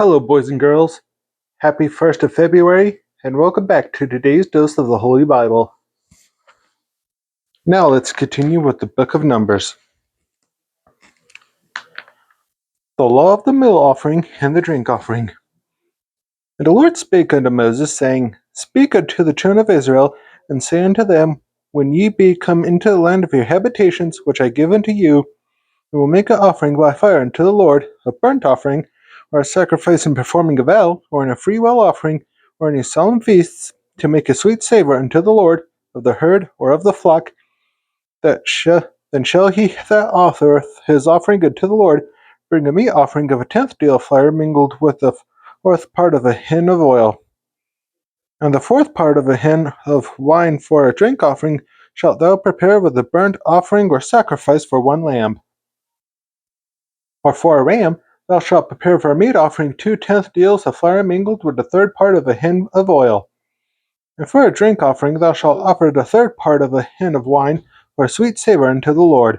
Hello, boys and girls. Happy 1st of February, and welcome back to today's dose of the Holy Bible. Now let's continue with the book of Numbers. The law of the meal offering and the drink offering. And the Lord spake unto Moses, saying, Speak unto the children of Israel, and say unto them, When ye be come into the land of your habitations, which I give unto you, you will make an offering by fire unto the Lord, a burnt offering, or a sacrifice in performing a vow, or in a freewill offering, or in a solemn feasts, to make a sweet savour unto the Lord, of the herd or of the flock. Then shall he that offereth his offering unto the Lord bring a meat offering of a tenth deal of flour mingled with the fourth part of a hin of oil. And the fourth part of a hin of wine for a drink offering shalt thou prepare with the burnt offering or sacrifice for one lamb. Or for a ram, thou shalt prepare for a meat offering 2/10 deals of flour mingled with the third part of a hin of oil. And for a drink offering, thou shalt offer the third part of a hin of wine for a sweet savour unto the Lord.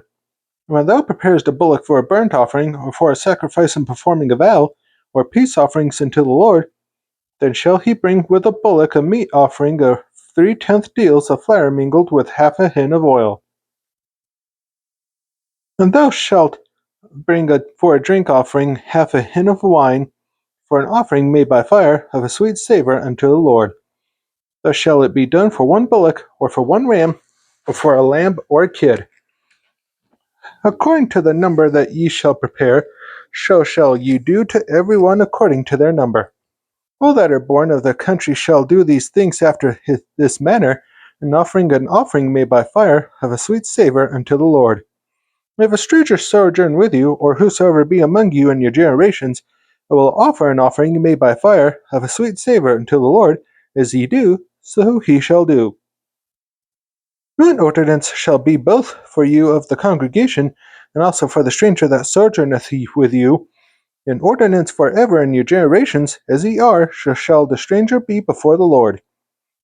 And when thou preparest a bullock for a burnt offering, or for a sacrifice in performing a vow, or peace offerings unto the Lord, then shall he bring with the bullock a meat offering of 3/10 deals of flour mingled with half a hin of oil. And thou shalt bring for a drink offering half a hin of wine, for an offering made by fire of a sweet savour unto the Lord. Thus shall it be done for one bullock, or for one ram, or for a lamb or a kid. According to the number that ye shall prepare, so shall ye do to every one according to their number. All that are born of the country shall do these things after this manner, an offering made by fire of a sweet savour unto the Lord. If a stranger sojourn with you, or whosoever be among you in your generations, will offer an offering made by fire of a sweet savour unto the Lord, as ye do, so he shall do. One ordinance shall be both for you of the congregation, and also for the stranger that sojourneth with you, an ordinance for ever in your generations, as ye are, so shall the stranger be before the Lord.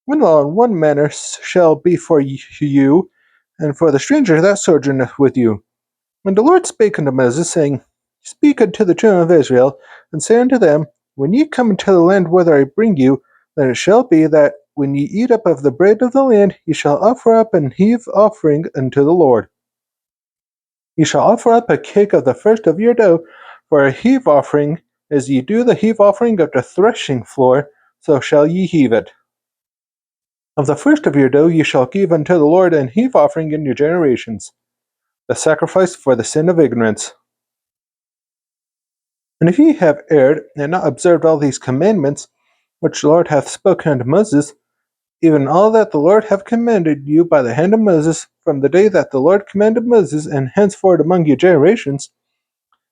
One law in one manner shall be for you, and for the stranger that sojourneth with you. And the Lord spake unto Moses, saying, Speak unto the children of Israel, and say unto them, When ye come into the land whither I bring you, then it shall be that when ye eat up of the bread of the land, ye shall offer up an heave offering unto the Lord. Ye shall offer up a cake of the first of your dough for a heave offering, as ye do the heave offering of the threshing floor, so shall ye heave it. Of the first of your dough ye shall give unto the Lord an heave offering in your generations, the sacrifice for the sin of ignorance. And if ye have erred, and not observed all these commandments, which the Lord hath spoken unto Moses, even all that the Lord hath commanded you by the hand of Moses, from the day that the Lord commanded Moses, and henceforth among your generations,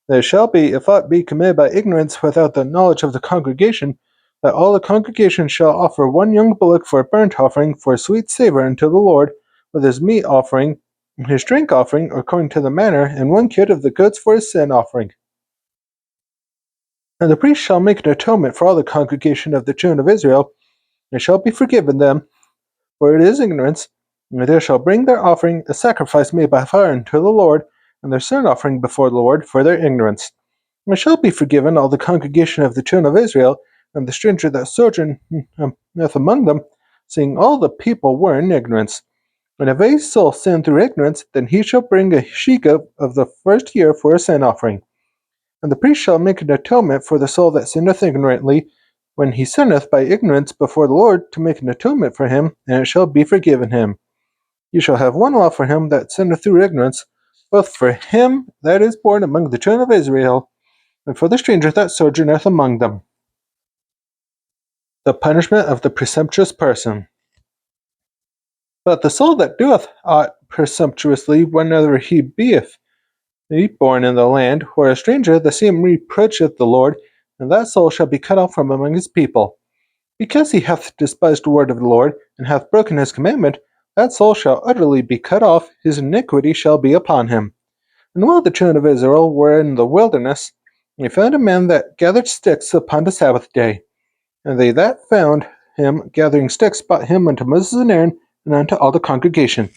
there shall be, if aught be committed by ignorance without the knowledge of the congregation, that all the congregation shall offer one young bullock for a burnt offering, for a sweet savour unto the Lord, with his meat offering, and his drink offering, according to the manner, and one kid of the goats for his sin offering. And the priest shall make an atonement for all the congregation of the children of Israel, and shall be forgiven them, for it is ignorance, and they shall bring their offering, a sacrifice made by fire unto the Lord, and their sin offering before the Lord for their ignorance. And shall be forgiven all the congregation of the children of Israel, and the stranger that sojourneth among them, seeing all the people were in ignorance. And if a soul sin through ignorance, then he shall bring a she-goat of the first year for a sin offering. And the priest shall make an atonement for the soul that sinneth ignorantly, when he sinneth by ignorance before the Lord, to make an atonement for him, and it shall be forgiven him. You shall have one law for him that sinneth through ignorance, both for him that is born among the children of Israel, and for the stranger that sojourneth among them. The punishment of the presumptuous person. But the soul that doeth aught presumptuously, whenever he beeth born in the land, or a stranger, the same reproacheth the Lord, and that soul shall be cut off from among his people. Because he hath despised the word of the Lord, and hath broken his commandment, that soul shall utterly be cut off, his iniquity shall be upon him. And while the children of Israel were in the wilderness, they found a man that gathered sticks upon the Sabbath day. And they that found him gathering sticks brought him unto Moses and Aaron, and unto all the congregation.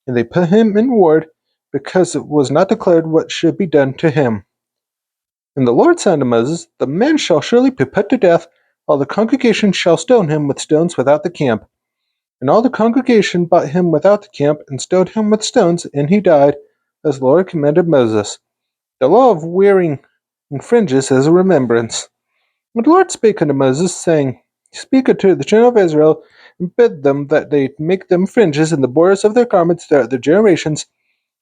And they put him in ward, because it was not declared what should be done to him. And the Lord said unto Moses, The man shall surely be put to death, all the congregation shall stone him with stones without the camp. And all the congregation brought him without the camp, and stoned him with stones, and he died, as the Lord commanded Moses. The law of wearing fringes as a remembrance. And the Lord spake unto Moses, saying, Speak unto the children of Israel, and bid them that they make them fringes in the borders of their garments throughout their generations,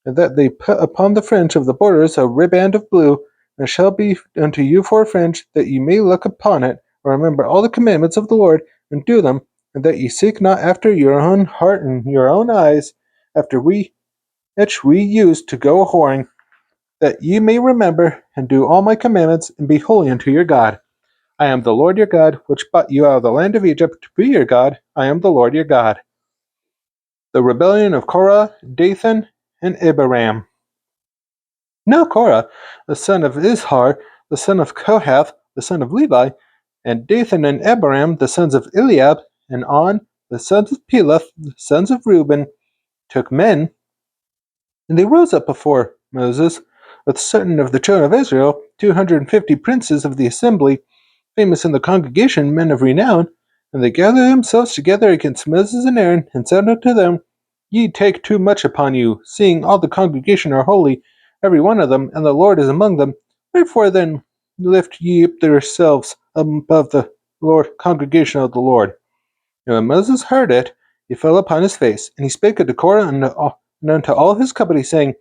and that they put upon the fringe of the borders a riband of blue, and it shall be unto you for a fringe, that ye may look upon it, and remember all the commandments of the Lord, and do them, and that ye seek not after your own heart and your own eyes, after which we used to go a whoring, that ye may remember and do all my commandments, and be holy unto your God. I am the Lord your God, which brought you out of the land of Egypt to be your God. I am the Lord your God. The rebellion of Korah, Dathan, and Abiram. Now Korah, the son of Izhar, the son of Kohath, the son of Levi, and Dathan and Abiram, the sons of Eliab, and On, the sons of Peleth, the sons of Reuben, took men, and they rose up before Moses, with certain of the children of Israel, 250 princes of the assembly, famous in the congregation, men of renown, and they gathered themselves together against Moses and Aaron, and said unto them, Ye take too much upon you, seeing all the congregation are holy, every one of them, and the Lord is among them. Wherefore then lift ye up yourselves above the Lord congregation of the Lord. And when Moses heard it, he fell upon his face, and he spake unto Korah and unto all his company, saying,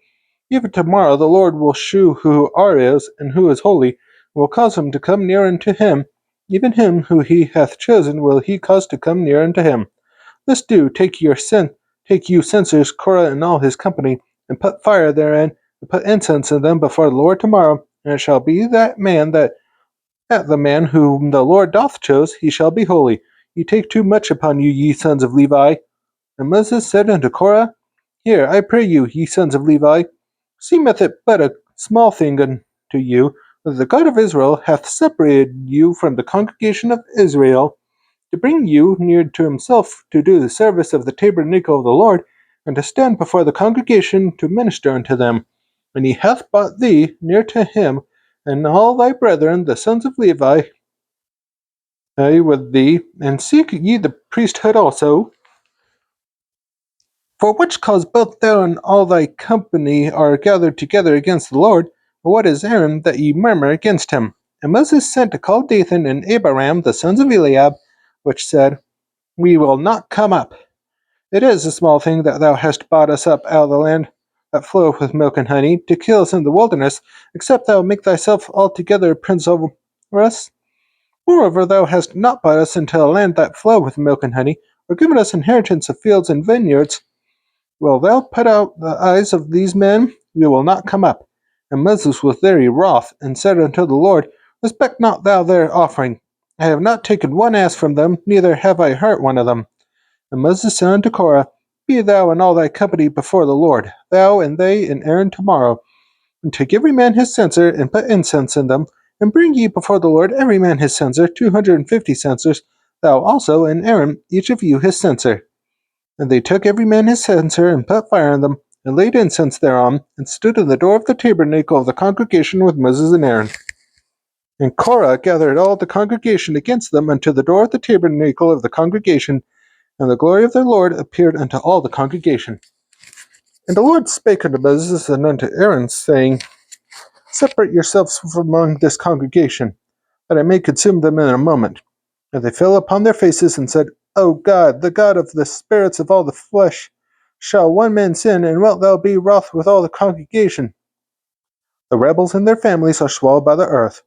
Even tomorrow the Lord will shew who is and who is holy, and will cause him to come near unto him. Even him who he hath chosen will he cause to come near unto him. This do, take you censers, Korah and all his company, and put fire therein, and put incense in them before the Lord tomorrow. And it shall be that the man whom the Lord doth choose, he shall be holy. Ye take too much upon you, ye sons of Levi. And Moses said unto Korah, Hear, I pray you, ye sons of Levi, seemeth it but a small thing unto you, that the God of Israel hath separated you from the congregation of Israel, to bring you near to himself, to do the service of the tabernacle of the Lord, and to stand before the congregation to minister unto them. And he hath brought thee near to him, and all thy brethren, the sons of Levi, with thee, and seek ye the priesthood also. For which cause both thou and all thy company are gathered together against the Lord. What is Aaron, that ye murmur against him? And Moses sent to call Dathan and Abiram, the sons of Eliab, which said, We will not come up. It is a small thing that thou hast brought us up out of the land that floweth with milk and honey, to kill us in the wilderness, except thou make thyself altogether prince over us. Moreover, thou hast not brought us into a land that floweth with milk and honey, or given us inheritance of fields and vineyards. Will thou put out the eyes of these men? We will not come up. And Moses was very wroth, and said unto the Lord, Respect not thou their offering. I have not taken one ass from them, neither have I hurt one of them. And Moses said unto Korah, Be thou and all thy company before the Lord, thou and they and Aaron tomorrow, and take every man his censer, and put incense in them, and bring ye before the Lord every man his censer, 250 censers, thou also and Aaron, each of you his censer. And they took every man his censer, and put fire in them, and laid incense thereon, and stood in the door of the tabernacle of the congregation with Moses and Aaron. And Korah gathered all the congregation against them unto the door of the tabernacle of the congregation, and the glory of their Lord appeared unto all the congregation. And the Lord spake unto Moses and unto Aaron, saying, Separate yourselves from among this congregation, that I may consume them in a moment. And they fell upon their faces and said, O God, the God of the spirits of all the flesh, shall one man sin, and wilt thou be wroth with all the congregation? The rebels and their families are swallowed by the earth.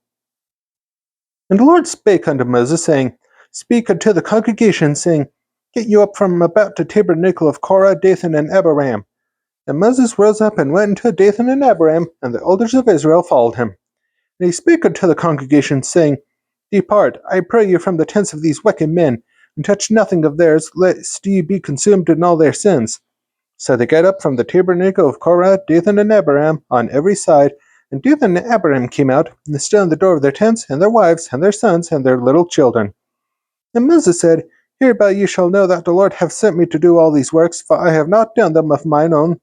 And the Lord spake unto Moses, saying, Speak unto the congregation, saying, Get you up from about the tabernacle of Korah, Dathan, and Abiram. And Moses rose up and went unto Dathan and Abiram, and the elders of Israel followed him. And he spake unto the congregation, saying, Depart, I pray you, from the tents of these wicked men, and touch nothing of theirs, lest ye be consumed in all their sins. So they got up from the tabernacle of Korah, Dathan, and Abiram on every side, and Dathan and Abiram came out, and stood in the door of their tents, and their wives, and their sons, and their little children. And Moses said, Hereby ye shall know that the Lord hath sent me to do all these works, for I have not done them of mine own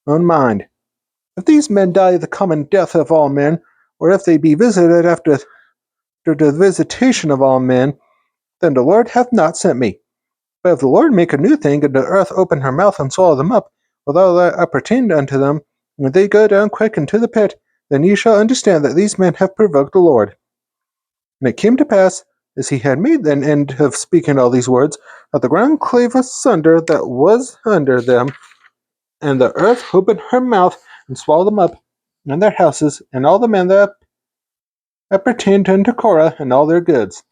mind. If these men die the common death of all men, or if they be visited after the visitation of all men, then the Lord hath not sent me. But if the Lord make a new thing, and the earth open her mouth and swallow them up, without that appertained unto them, and they go down quick into the pit, then ye shall understand that these men have provoked the Lord. And it came to pass, as he had made an end of speaking all these words, that the ground clave asunder that was under them, and the earth opened her mouth and swallowed them up, and their houses, and all the men that appertained unto Korah, and all their goods.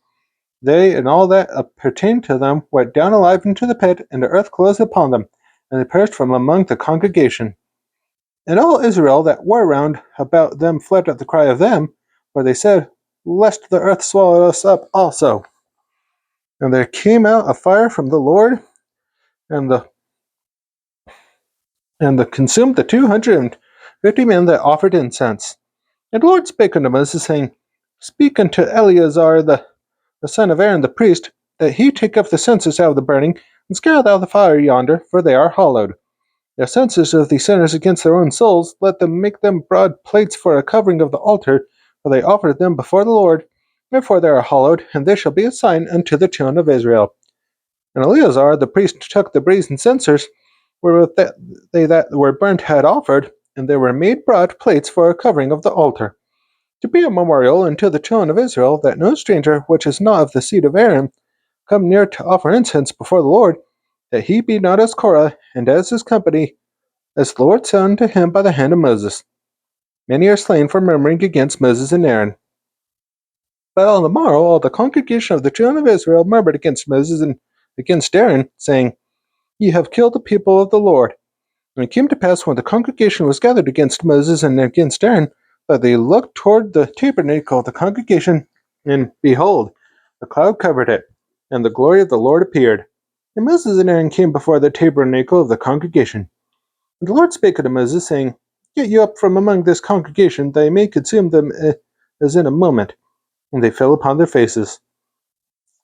They and all that appertained to them went down alive into the pit, and the earth closed upon them, and they perished from among the congregation. And all Israel that were round about them fled at the cry of them, for they said, Lest the earth swallow us up also. And there came out a fire from the Lord, and the consumed the 250 men that offered incense. And the Lord spake unto Moses, saying, Speak unto Eleazar the son of Aaron the priest, that he take up the censers out of the burning, and scatter thou the fire yonder, for they are hollowed. The censers of the sinners against their own souls, let them make them broad plates for a covering of the altar, for they offered them before the Lord. Therefore they are hollowed, and they shall be a sign unto the children of Israel. And Eleazar the priest took the brazen censers, wherewith they that were burnt had offered, and they were made broad plates for a covering of the altar, to be a memorial unto the children of Israel, that no stranger which is not of the seed of Aaron come near to offer incense before the Lord, that he be not as Korah, and as his company, as the Lord said unto him by the hand of Moses. Many are slain for murmuring against Moses and Aaron. But on the morrow all the congregation of the children of Israel murmured against Moses and against Aaron, saying, Ye have killed the people of the Lord. And it came to pass, when the congregation was gathered against Moses and against Aaron, that they looked toward the tabernacle of the congregation, and behold, the cloud covered it, and the glory of the Lord appeared. And Moses and Aaron came before the tabernacle of the congregation. And the Lord spake unto Moses, saying, Get you up from among this congregation, that I may consume them as in a moment. And they fell upon their faces.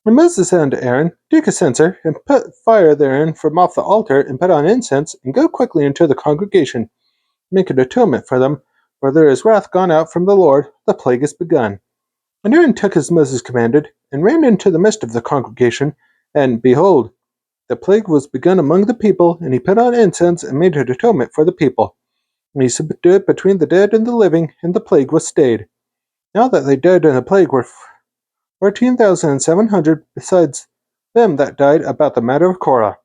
And Moses said unto Aaron, Take a censer, and put fire therein from off the altar, and put on incense, and go quickly into the congregation. Make an atonement for them, for there is wrath gone out from the Lord, the plague is begun. And Aaron took as Moses commanded, and ran into the midst of the congregation, and, behold, the plague was begun among the people, and he put on incense, and made an atonement for the people. And he stood between the dead and the living, and the plague was stayed. Now that the dead and the plague were 14,700, besides them that died about the matter of Korah.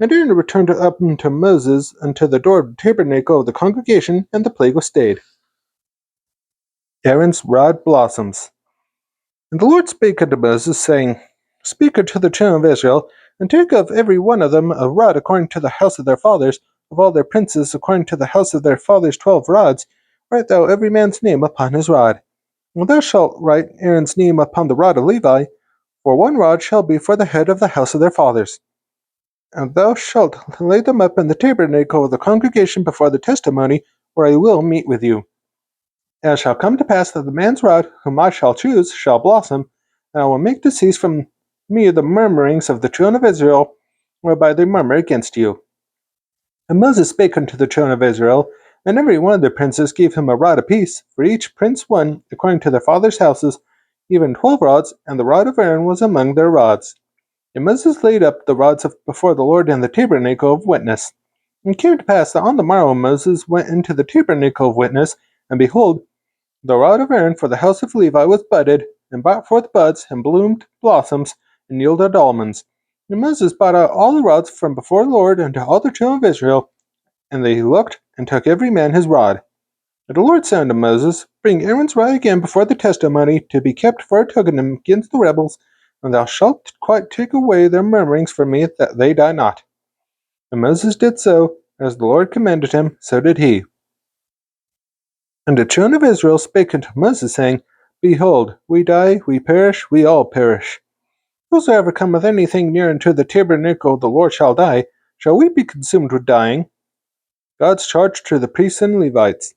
And Aaron returned up unto Moses unto the door of the tabernacle of the congregation, and the plague was stayed. Aaron's rod blossoms. And the Lord spake unto Moses, saying, Speak unto the children of Israel, and take of every one of them a rod according to the house of their fathers, of all their princes according to the house of their fathers 12 rods. Write thou every man's name upon his rod. And thou shalt write Aaron's name upon the rod of Levi, for one rod shall be for the head of the house of their fathers. And thou shalt lay them up in the tabernacle of the congregation before the testimony, where I will meet with you. And it shall come to pass that the man's rod, whom I shall choose, shall blossom, and I will make to cease from me the murmurings of the children of Israel, whereby they murmur against you. And Moses spake unto the children of Israel, and every one of the princes gave him a rod apiece, for each prince one, according to their fathers' houses, even 12 rods, and the rod of Aaron was among their rods. And Moses laid up the rods before the Lord in the tabernacle of witness. And it came to pass that on the morrow Moses went into the tabernacle of witness, and behold, the rod of Aaron for the house of Levi was budded, and brought forth buds, and bloomed blossoms, and yielded almonds. And Moses brought out all the rods from before the Lord unto all the children of Israel, and they looked, and took every man his rod. And the Lord said unto Moses, Bring Aaron's rod again before the testimony, to be kept for a token against the rebels, and thou shalt quite take away their murmurings from me, that they die not. And Moses did so, as the Lord commanded him, so did he. And the children of Israel spake unto Moses, saying, Behold, we die, we perish, we all perish. Whosoever cometh anything near unto the tabernacle of the Lord shall die. Shall we be consumed with dying? God's charge to the priests and Levites.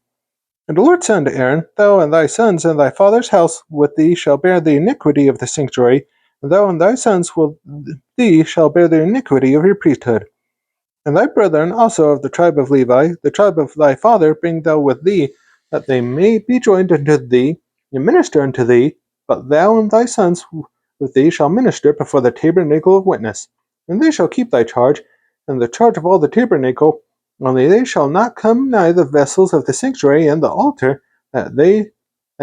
And the Lord said unto Aaron, Thou and thy sons and thy father's house with thee shall bear the iniquity of the sanctuary, and thou and thy sons with thee shall bear the iniquity of your priesthood. And thy brethren also of the tribe of Levi, the tribe of thy father, bring thou with thee, that they may be joined unto thee, and minister unto thee, but thou and thy sons with thee shall minister before the tabernacle of witness, and they shall keep thy charge, and the charge of all the tabernacle, only they shall not come nigh the vessels of the sanctuary and the altar, that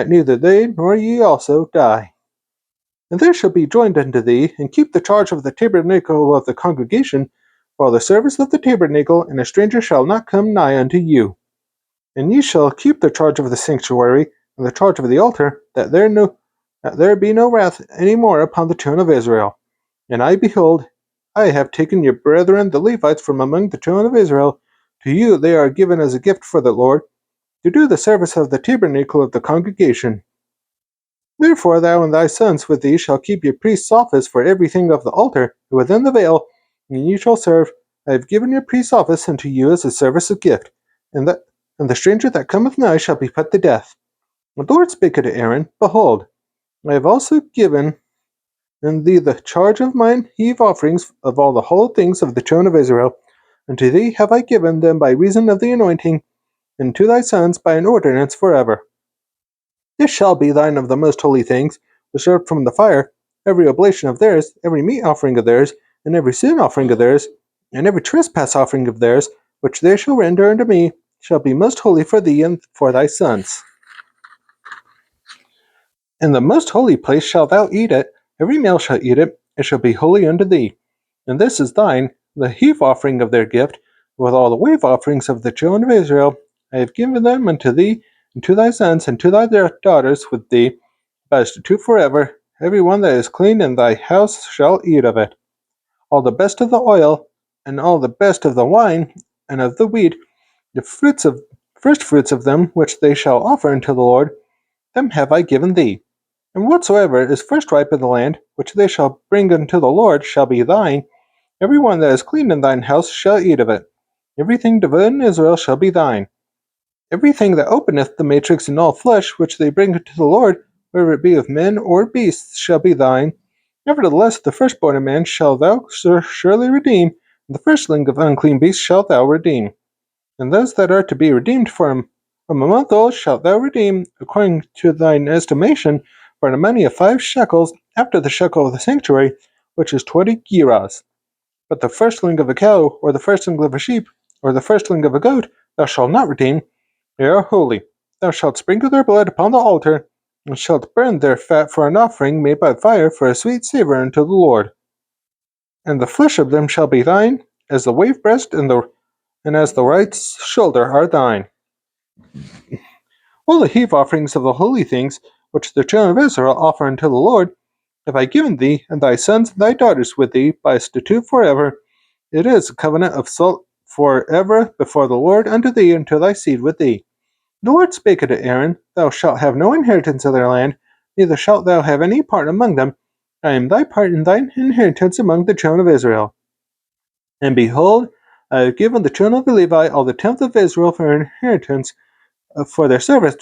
neither they nor ye also die. And there shall be joined unto thee, and keep the charge of the tabernacle of the congregation, for the service of the tabernacle, and a stranger shall not come nigh unto you. And ye shall keep the charge of the sanctuary, and the charge of the altar, that there be no wrath any more upon the children of Israel. And I, behold, I have taken your brethren the Levites from among the children of Israel. To you they are given as a gift for the Lord, to do the service of the tabernacle of the congregation. Therefore thou and thy sons with thee shall keep your priest's office for everything of the altar, within the veil, and ye shall serve. I have given your priest's office unto you as a service of gift, and the stranger that cometh nigh shall be put to death. And the Lord spake unto Aaron, Behold, I have also given thee the charge of mine heave offerings of all the whole things of the children of Israel. Unto thee have I given them by reason of the anointing, and to thy sons by an ordinance forever. This shall be thine of the most holy things, reserved from the fire, every oblation of theirs, every meat offering of theirs, and every sin offering of theirs, and every trespass offering of theirs, which they shall render unto me, shall be most holy for thee and for thy sons. In the most holy place shalt thou eat it, every male shall eat it, it shall be holy unto thee. And this is thine, the heave offering of their gift, with all the wave offerings of the children of Israel. I have given them unto thee, and to thy sons, and to thy daughters with thee, by a statute forever. Every one that is clean in thy house shall eat of it. All the best of the oil, and all the best of the wine, and of the wheat, the first fruits of them which they shall offer unto the Lord, them have I given thee. And whatsoever is first ripe in the land, which they shall bring unto the Lord, shall be thine. Every one that is clean in thine house shall eat of it. Everything devoted in Israel shall be thine. Everything that openeth the matrix in all flesh, which they bring to the Lord, whether it be of men or beasts, shall be thine. Nevertheless, the firstborn of man shalt thou surely redeem, and the firstling of unclean beasts shalt thou redeem. And those that are to be redeemed from a month old shalt thou redeem, according to thine estimation, for the money of 5 shekels, after the shekel of the sanctuary, which is 20 gerahs. But the firstling of a cow, or the firstling of a sheep, or the firstling of a goat, thou shalt not redeem. They are holy. Thou shalt sprinkle their blood upon the altar, and shalt burn their fat for an offering made by fire for a sweet savour unto the Lord. And the flesh of them shall be thine, as the wave breast and as the right shoulder are thine. All the heave offerings of the holy things, which the children of Israel offer unto the Lord, have I given thee, and thy sons and thy daughters with thee, by a statute forever. It is a covenant of salt forever before the Lord unto thee and to thy seed with thee. The Lord spake unto Aaron, Thou shalt have no inheritance of their land, neither shalt thou have any part among them. I am thy part and thine inheritance among the children of Israel. And behold, I have given the children of Levi all the tenth of Israel for inheritance, for their service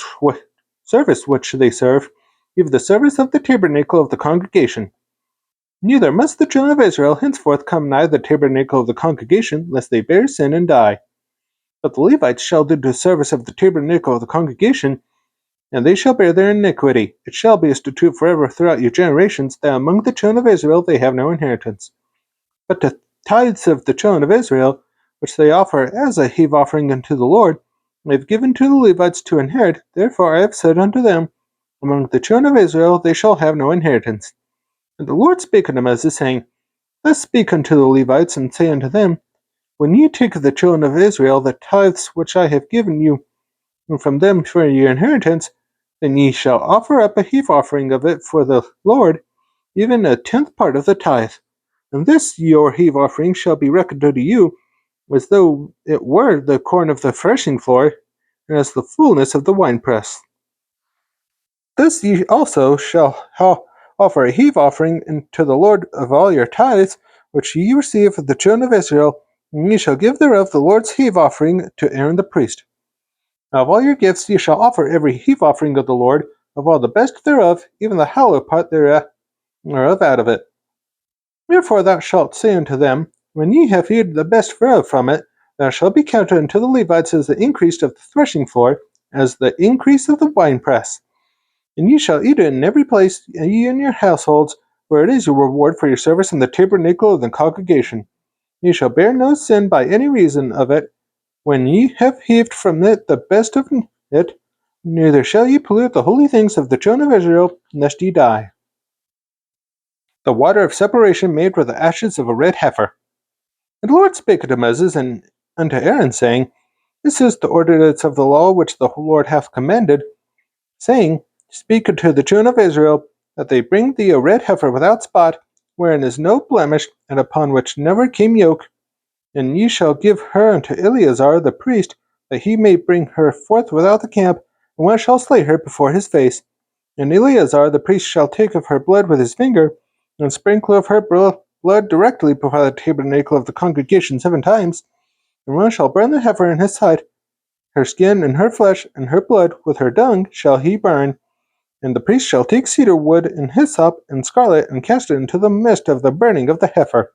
which they serve, even the service of the tabernacle of the congregation. Neither must the children of Israel henceforth come nigh the tabernacle of the congregation, lest they bear sin and die. But the Levites shall do the service of the tabernacle of the congregation, and they shall bear their iniquity. It shall be a statute forever throughout your generations, that among the children of Israel they have no inheritance. But the tithes of the children of Israel, which they offer as a heave offering unto the Lord, I have given to the Levites to inherit. Therefore I have said unto them, Among the children of Israel they shall have no inheritance. And the Lord spake unto Moses, saying, Thus speak unto the Levites, and say unto them, When ye take of the children of Israel the tithes which I have given you, and from them for your inheritance, then ye shall offer up a heave offering of it for the Lord, even a tenth part of the tithe. And this your heave offering shall be reckoned unto you, as though it were the corn of the threshing floor, and as the fullness of the winepress. Thus ye also shall offer a heave offering unto the Lord of all your tithes, which ye receive of the children of Israel, and ye shall give thereof the Lord's heave offering to Aaron the priest. Now of all your gifts ye shall offer every heave offering of the Lord, of all the best thereof, even the hallowed part thereof out of it. Wherefore thou shalt say unto them, When ye have eaten the best thereof from it, thou shalt be counted unto the Levites as the increase of the threshing floor, as the increase of the winepress. And ye shall eat it in every place, ye and your households, where it is your reward for your service in the tabernacle of the congregation. Ye shall bear no sin by any reason of it, when ye have heaved from it the best of it, neither shall ye pollute the holy things of the children of Israel, lest ye die. The water of separation made with the ashes of a red heifer. And the Lord spake unto Moses and unto Aaron, saying, This is the ordinance of the law which the Lord hath commanded, saying, Speak unto the children of Israel, that they bring thee a red heifer without spot, wherein is no blemish, and upon which never came yoke, and ye shall give her unto Eleazar the priest, that he may bring her forth without the camp, and one shall slay her before his face. And Eleazar the priest shall take of her blood with his finger, and sprinkle of her blood directly before the tabernacle of the congregation 7 times, and one shall burn the heifer in his sight, her skin and her flesh and her blood with her dung shall he burn. And the priest shall take cedar wood and hyssop and scarlet, and cast it into the midst of the burning of the heifer.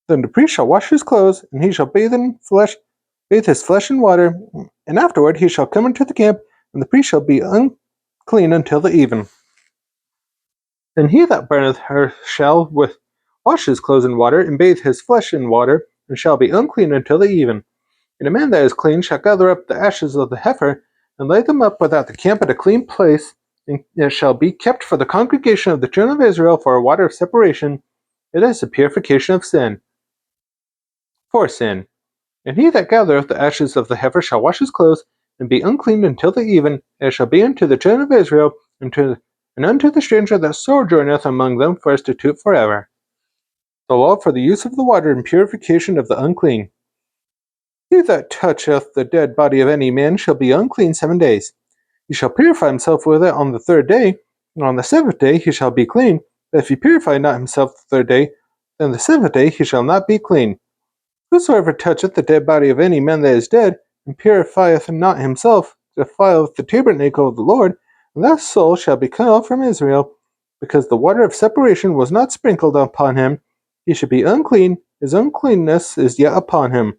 Then the priest shall wash his clothes, and he shall bathe his flesh in water, and afterward he shall come into the camp, and the priest shall be unclean until the even. And he that burneth her shall wash his clothes in water, and bathe his flesh in water, and shall be unclean until the even. And a man that is clean shall gather up the ashes of the heifer, and lay them up without the camp at a clean place, and it shall be kept for the congregation of the children of Israel for a water of separation. It is a purification of sin. For sin. And he that gathereth the ashes of the heifer shall wash his clothes, and be unclean until the even, and it shall be unto the children of Israel, and unto the stranger that sojourneth among them for a statute forever. The law for the use of the water and purification of the unclean. He that toucheth the dead body of any man shall be unclean 7 days. He shall purify himself with it on the 3rd day, and on the 7th day he shall be clean. But if he purify not himself the 3rd day, then the 7th day he shall not be clean. Whosoever toucheth the dead body of any man that is dead, and purifieth not himself, defileth the tabernacle of the Lord, and that soul shall be cut off from Israel, because the water of separation was not sprinkled upon him. He should be unclean, his uncleanness is yet upon him.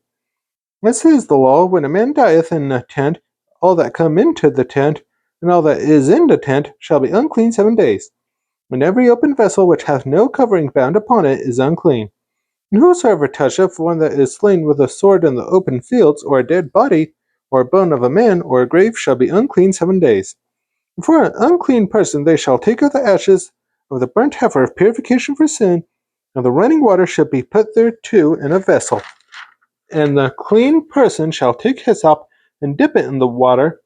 This is the law: when a man dieth in a tent, all that come into the tent, and all that is in the tent, shall be unclean 7 days. And every open vessel which hath no covering bound upon it is unclean. And whosoever toucheth one that is slain with a sword in the open fields, or a dead body, or a bone of a man, or a grave, shall be unclean 7 days. And for an unclean person they shall take of the ashes of the burnt heifer of purification for sin, and the running water shall be put thereto in a vessel. And the clean person shall take hyssop, and dip it in the water,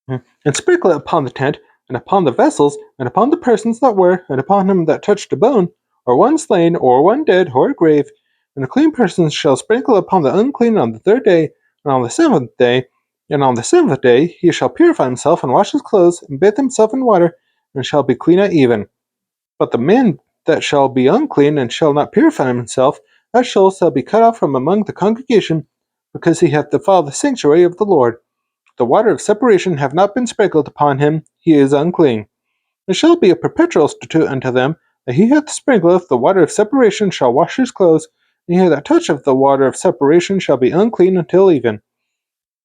and sprinkle it upon the tent, and upon the vessels, and upon the persons that were, and upon him that touched a bone, or one slain, or one dead, or a grave. And the clean person shall sprinkle upon the unclean on the 3rd day, and on the 7th day, and on the 7th day he shall purify himself, and wash his clothes, and bathe himself in water, and shall be clean at even. But the man that shall be unclean, and shall not purify himself, that soul shall be cut off from among the congregation, because he hath defiled the sanctuary of the Lord. The water of separation have not been sprinkled upon him, he is unclean. It shall be a perpetual statute unto them, that he that sprinkleth the water of separation shall wash his clothes, and he that toucheth the water of separation shall be unclean until even.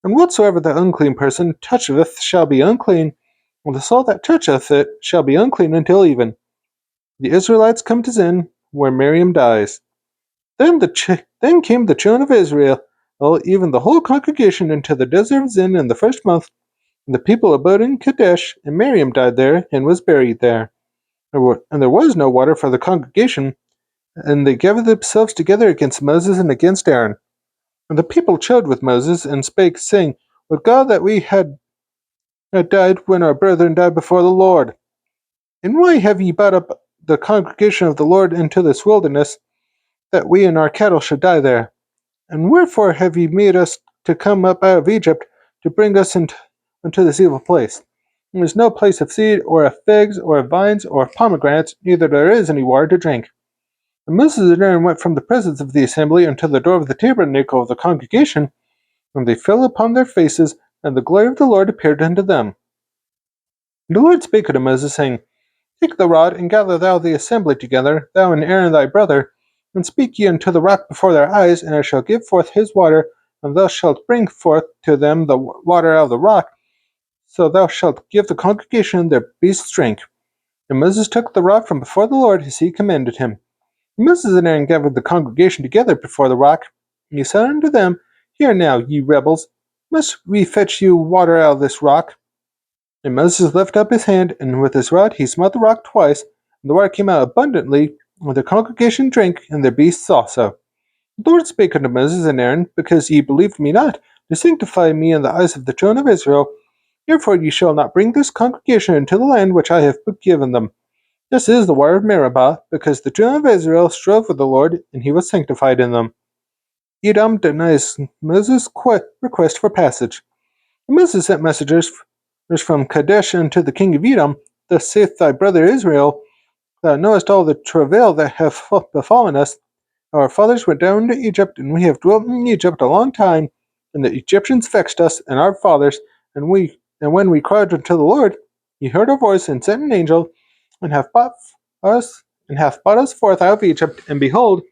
And whatsoever the unclean person toucheth shall be unclean, and the soul that toucheth it shall be unclean until even. The Israelites come to Zin, where Miriam dies. Then came the children of Israel, even the whole congregation, into the desert of Zin in the 1st month. And the people abode in Kadesh, and Miriam died there, and was buried there. And there was no water for the congregation, and they gathered themselves together against Moses and against Aaron. And the people chode with Moses, and spake, saying, Would God that we had died when our brethren died before the Lord. And why have ye brought up the congregation of the Lord into this wilderness, that we and our cattle should die there? And wherefore have ye made us to come up out of Egypt, to bring us into this evil place? There is no place of seed, or of figs, or of vines, or of pomegranates, neither there is any water to drink. And Moses and Aaron went from the presence of the assembly unto the door of the tabernacle of the congregation, and they fell upon their faces, and the glory of the Lord appeared unto them. And the Lord spake unto Moses, saying, Take the rod, and gather thou the assembly together, thou and Aaron thy brother, and speak ye unto the rock before their eyes, and it shall give forth his water, and thou shalt bring forth to them the water out of the rock, so thou shalt give the congregation their beasts drink. And Moses took the rod from before the Lord as he commanded him. And Moses and Aaron gathered the congregation together before the rock, and he said unto them, Hear now, ye rebels, must we fetch you water out of this rock? And Moses lifted up his hand, and with his rod he smote the rock twice, and the water came out abundantly, and the congregation drank, and their beasts also. The Lord spake unto Moses and Aaron, Because ye believed me not, to sanctify me in the eyes of the children of Israel, therefore ye shall not bring this congregation into the land which I have given them. This is the water of Meribah, because the children of Israel strove with the Lord, and he was sanctified in them. Edom denies Moses' request for passage. And Moses sent messengers from Kadesh unto the king of Edom, Thus saith thy brother Israel, Thou knowest all the travail that hath befallen us. Our fathers went down to Egypt, and we have dwelt in Egypt a long time, and the Egyptians vexed us and our fathers, and when we cried unto the Lord, he heard our voice and sent an angel, and hath brought us forth out of Egypt, and behold,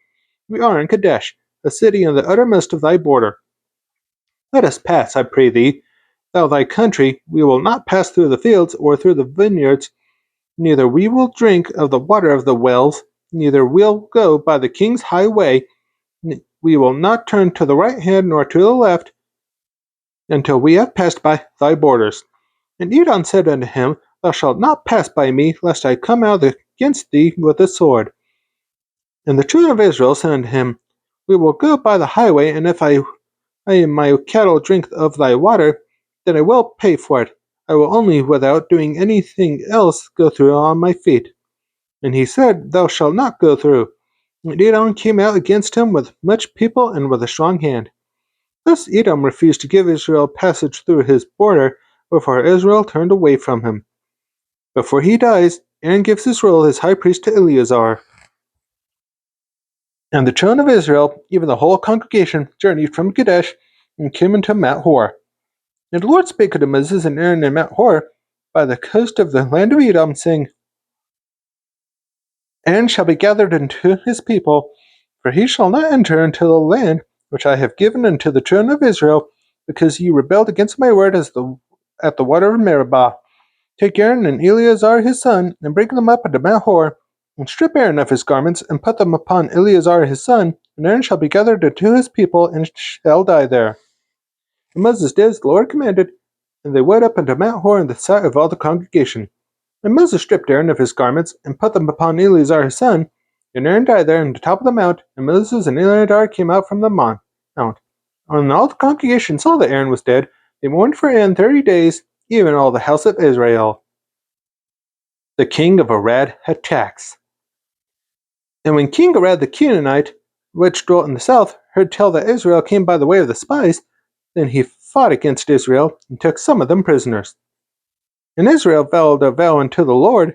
we are in Kadesh, a city in the uttermost of thy border. Let us pass, I pray thee, thou thy country. We will not pass through the fields or through the vineyards, neither we will drink of the water of the wells, neither will go by the king's highway. We will not turn to the right hand nor to the left, until we have passed by thy borders. And Edom said unto him, Thou shalt not pass by me, lest I come out against thee with the sword. And the children of Israel said unto him, We will go by the highway, and if I and my cattle drink of thy water, then I will pay for it. I will only, without doing anything else, go through on my feet. And he said, Thou shalt not go through. And Edom came out against him with much people and with a strong hand. Thus Edom refused to give Israel passage through his border, wherefore Israel turned away from him. Before he dies, Aaron gives his role as high priest to Eleazar. And the children of Israel, even the whole congregation, journeyed from Kadesh and came into Mount Hor. And the Lord spake unto Moses and Aaron in Mount Hor by the coast of the land of Edom, saying, Aaron shall be gathered unto his people, for he shall not enter into the land which I have given unto the children of Israel, because ye rebelled against my word at the water of Meribah. Take Aaron and Eleazar his son, and bring them up unto Mount Hor, and strip Aaron of his garments, and put them upon Eleazar his son, and Aaron shall be gathered unto his people, and shall die there. And Moses did as the Lord commanded, and they went up unto Mount Hor in the sight of all the congregation. And Moses stripped Aaron of his garments, and put them upon Eleazar his son, and Aaron died there on the top of the mount, and Moses and Eleazar came out from the mount. When all the congregation saw that Aaron was dead, they mourned for Aaron 30 days, even all the house of Israel. The king of Arad attacks. And when King Arad the Canaanite, which dwelt in the south, heard tell that Israel came by the way of the spies, then he fought against Israel, and took some of them prisoners. And Israel vowed a vow unto the Lord,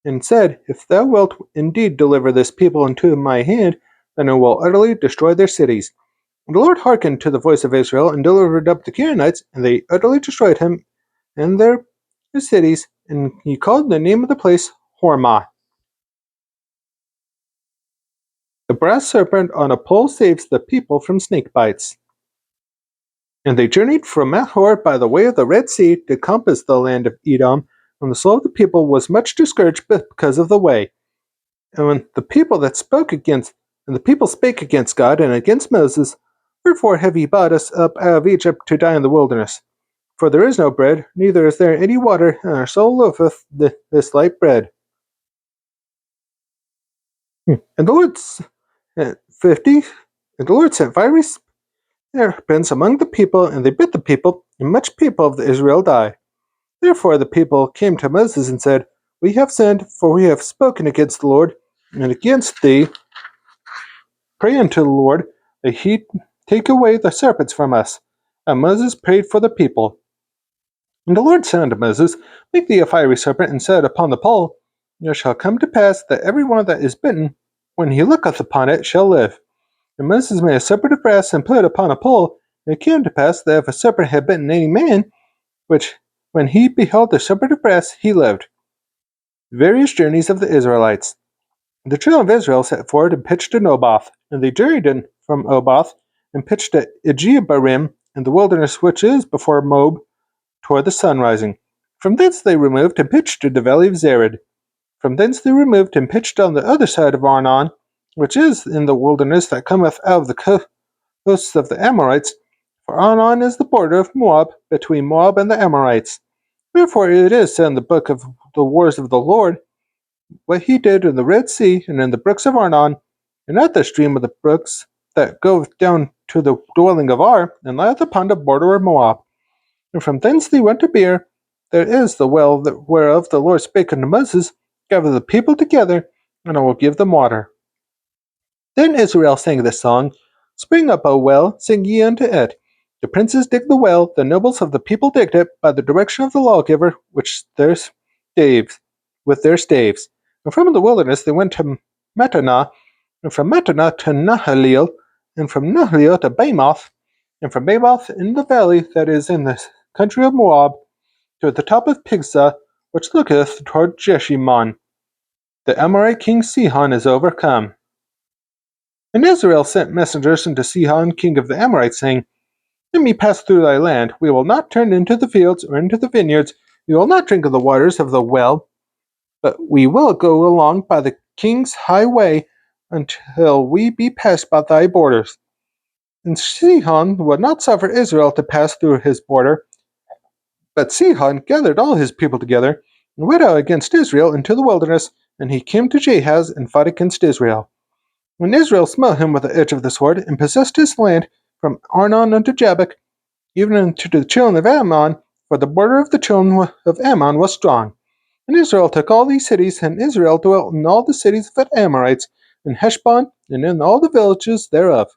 and said, If thou wilt indeed deliver this people into my hand, then I will utterly destroy their cities. And the Lord hearkened to the voice of Israel, and delivered up the Canaanites, and they utterly destroyed him and their cities, and he called the name of the place Hormah. The brass serpent on a pole saves the people from snake bites. And they journeyed from Mount Hor by the way of the Red Sea to compass the land of Edom, and the soul of the people was much discouraged because of the way. And when the people spake against God and against Moses, Wherefore have ye brought us up out of Egypt to die in the wilderness? For there is no bread, neither is there any water, and our soul loatheth this light bread. And the Lord 50, and the Lord sent fiery serpents among the people, and they bit the people, and much people of Israel died. Therefore the people came to Moses and said, We have sinned, for we have spoken against the Lord, and against thee. Pray unto the Lord that he take away the serpents from us. And Moses prayed for the people. And the Lord said unto Moses, Make thee a fiery serpent, and set it upon the pole. And it shall come to pass that every one that is bitten, when he looketh upon it, shall live. And Moses made a serpent of brass, and put it upon a pole. And it came to pass that if a serpent had bitten any man, which when he beheld the serpent of brass, he lived. Various journeys of the Israelites. The children of Israel set forward and pitched in Oboth, and they journeyed in from Oboth, and pitched at Ijeabarim, in the wilderness which is before Moab, toward the sun rising. From thence they removed and pitched in the valley of Zered. From thence they removed and pitched on the other side of Arnon, which is in the wilderness that cometh out of the coasts of the Amorites, for Arnon is the border of Moab, between Moab and the Amorites. Wherefore it is said in the book of the wars of the Lord, what he did in the Red Sea and in the brooks of Arnon, and at the stream of the brooks that goeth down to the dwelling of Ar, and lieth upon the border of Moab. And from thence they went to Beer. There is the well whereof the Lord spake unto Moses, gather the people together, and I will give them water. Then Israel sang this song, Spring up, O well, sing ye unto it. The princes digged the well, the nobles of the people digged it, by the direction of the lawgiver, with their staves. And from the wilderness they went to Mattanah, and from Mattanah to Nahaleel, and from Nahaleel to Bamoth, and from Bamoth in the valley that is in the country of Moab, to the top of Pisgah, which looketh toward Jeshimon. The Amorite king Sihon is overcome. And Israel sent messengers unto Sihon, king of the Amorites, saying, Let me pass through thy land. We will not turn into the fields or into the vineyards. We will not drink of the waters of the well, but we will go along by the king's highway until we be passed by thy borders. And Sihon would not suffer Israel to pass through his border. But Sihon gathered all his people together, and went out against Israel into the wilderness, and he came to Jahaz and fought against Israel. When Israel smote him with the edge of the sword, and possessed his land from Arnon unto Jabbok, even unto the children of Ammon, for the border of the children of Ammon was strong. And Israel took all these cities, and Israel dwelt in all the cities of the Amorites, in Heshbon, and in all the villages thereof.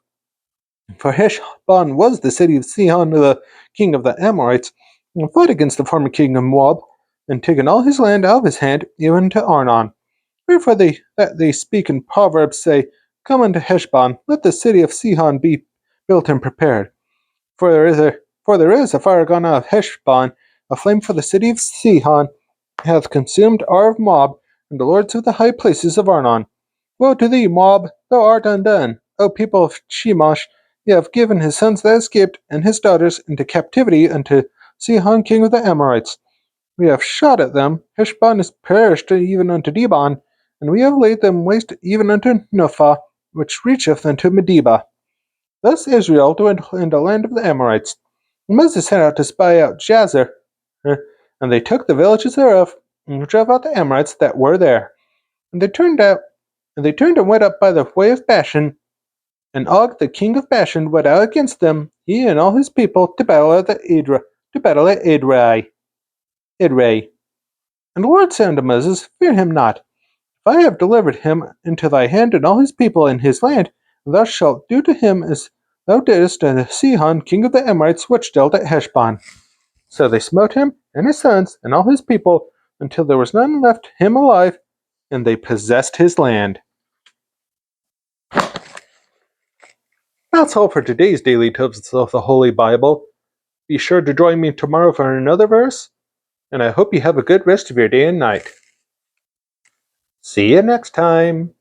For Heshbon was the city of Sihon the king of the Amorites, and fought against the former king of Moab, and taken all his land out of his hand, even to Arnon. Wherefore they speak in Proverbs, say, Come unto Heshbon, let the city of Sihon be built and prepared. For there is a fire gone out of Heshbon, a flame for the city of Sihon, hath consumed Ar of Moab, and the lords of the high places of Arnon. Woe to thee, Moab, thou art undone. O people of Shemosh, ye have given his sons that escaped, and his daughters, into captivity unto Sihon king of the Amorites. We have shot at them, Heshbon is perished even unto Dibon, and we have laid them waste even unto Nophah, which reacheth unto Medeba. Thus Israel dwelt in the land of the Amorites. And Moses sent out to spy out Jazer, and they took the villages thereof, and drove out the Amorites that were there. And they turned and went up by the way of Bashan, and Og the king of Bashan went out against them, he and all his people, to battle at Edrei. And the Lord said unto Moses, Fear him not. If I have delivered him into thy hand and all his people in his land, thou shalt do to him as thou didst to Sihon king of the Amorites, which dwelt at Heshbon. So they smote him and his sons and all his people, until there was none left him alive, and they possessed his land. That's all for today's Daily Tips of the Holy Bible. Be sure to join me tomorrow for another verse, and I hope you have a good rest of your day and night. See you next time.